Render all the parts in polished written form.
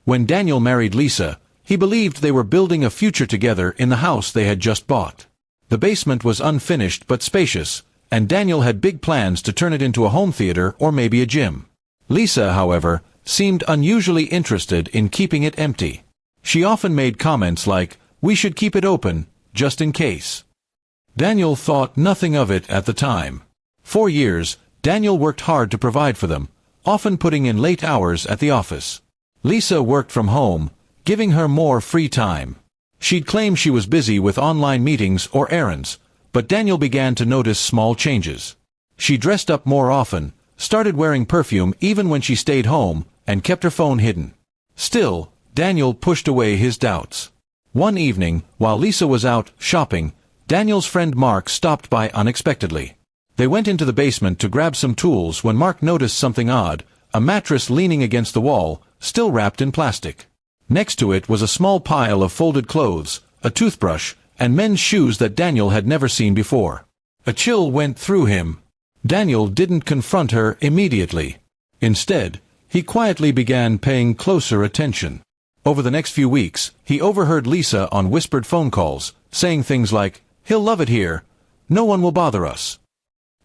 When Daniel married Lisa, he believed they were building a future together in the house they had just bought. The basement was unfinished but spacious, and Daniel had big plans to turn it into a home theater or maybe a gym. Lisa, however, seemed unusually interested in keeping it empty. She often made comments like, "We should keep it open, just in case." Daniel thought nothing of it at the time. For years, Daniel worked hard to provide for them, often putting in late hours at the office. Lisa worked from home, giving her more free time. She'd claim she was busy with online meetings or errands, but Daniel began to notice small changes. She dressed up more often, started wearing perfume even when she stayed home, and kept her phone hidden. Still, Daniel pushed away his doubts. One evening, while Lisa was out shopping, Daniel's friend Mark stopped by unexpectedly. They went into the basement to grab some tools when Mark noticed something odd, a mattress leaning against the wall, still wrapped in plastic. Next to it was a small pile of folded clothes, a toothbrush, and men's shoes that Daniel had never seen before. A chill went through him. Daniel didn't confront her immediately. Instead, he quietly began paying closer attention. Over the next few weeks, he overheard Lisa on whispered phone calls, saying things like, "He'll love it here. No one will bother us."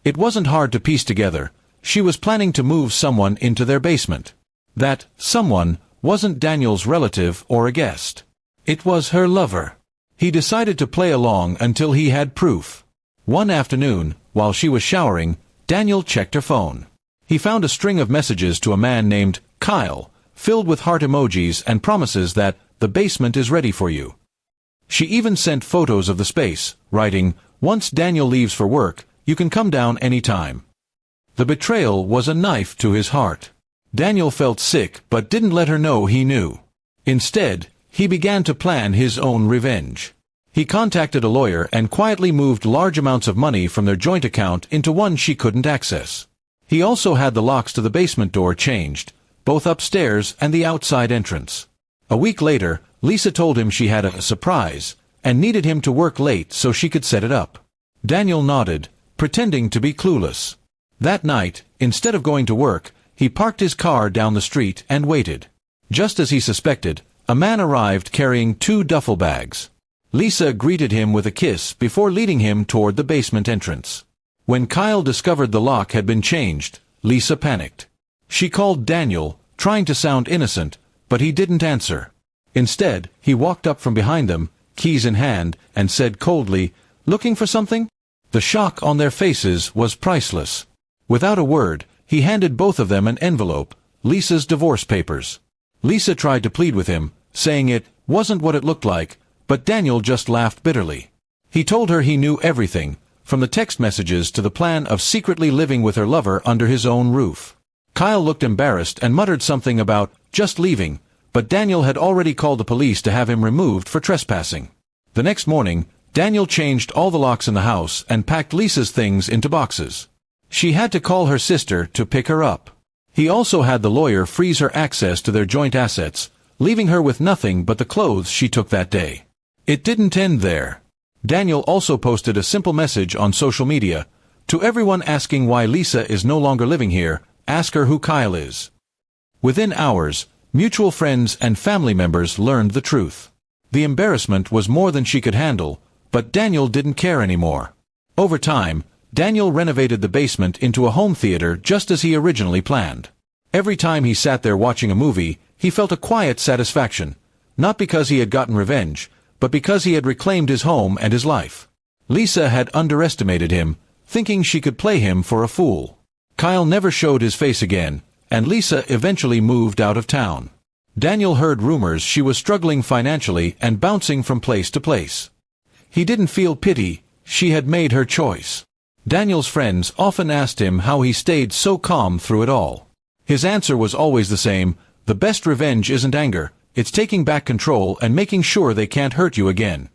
It wasn't hard to piece together. She was planning to move someone into their basement. That someone wasn't Daniel's relative or a guest. It was her lover. He decided to play along until he had proof. One afternoon, while she was showering, Daniel checked her phone. He found a string of messages to a man named Kyle, filled with heart emojis and promises that the basement is ready for you. She even sent photos of the space, writing, "Once Daniel leaves for work, you can come down any time." The betrayal was a knife to his heart. Daniel felt sick but didn't let her know he knew. Instead, he began to plan his own revenge. He contacted a lawyer and quietly moved large amounts of money from their joint account into one she couldn't access. He also had the locks to the basement door changed, both upstairs and the outside entrance. A week later, Lisa told him she had a surprise, and needed him to work late so she could set it up. Daniel nodded, pretending to be clueless. That night, instead of going to work, he parked his car down the street and waited. Just as he suspected, a man arrived carrying 2 duffel bags. Lisa greeted him with a kiss before leading him toward the basement entrance. When Kyle discovered the lock had been changed, Lisa panicked. She called Daniel, trying to sound innocent, but he didn't answer. Instead, he walked up from behind them, keys in hand, and said coldly, "Looking for something?" The shock on their faces was priceless. Without a word, he handed both of them an envelope, Lisa's divorce papers. Lisa tried to plead with him, saying it wasn't what it looked like, but Daniel just laughed bitterly. He told her he knew everything, from the text messages to the plan of secretly living with her lover under his own roof. Kyle looked embarrassed and muttered something about just leaving, but Daniel had already called the police to have him removed for trespassing. The next morning, Daniel changed all the locks in the house and packed Lisa's things into boxes. She had to call her sister to pick her up. He also had the lawyer freeze her access to their joint assets, leaving her with nothing but the clothes she took that day. It didn't end there. Daniel also posted a simple message on social media. "To everyone asking why Lisa is no longer living here, ask her who Kyle is." Within hours, mutual friends and family members learned the truth. The embarrassment was more than she could handle, but Daniel didn't care anymore. Over time, Daniel renovated the basement into a home theater just as he originally planned. Every time he sat there watching a movie, he felt a quiet satisfaction, not because he had gotten revenge, but because he had reclaimed his home and his life. Lisa had underestimated him, thinking she could play him for a fool. Kyle never showed his face again, and Lisa eventually moved out of town. Daniel heard rumors she was struggling financially and bouncing from place to place. He didn't feel pity, she had made her choice. Daniel's friends often asked him how he stayed so calm through it all. His answer was always the same: the best revenge isn't anger, it's taking back control and making sure they can't hurt you again.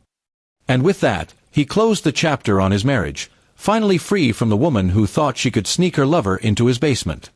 And with that, he closed the chapter on his marriage, finally free from the woman who thought she could sneak her lover into his basement.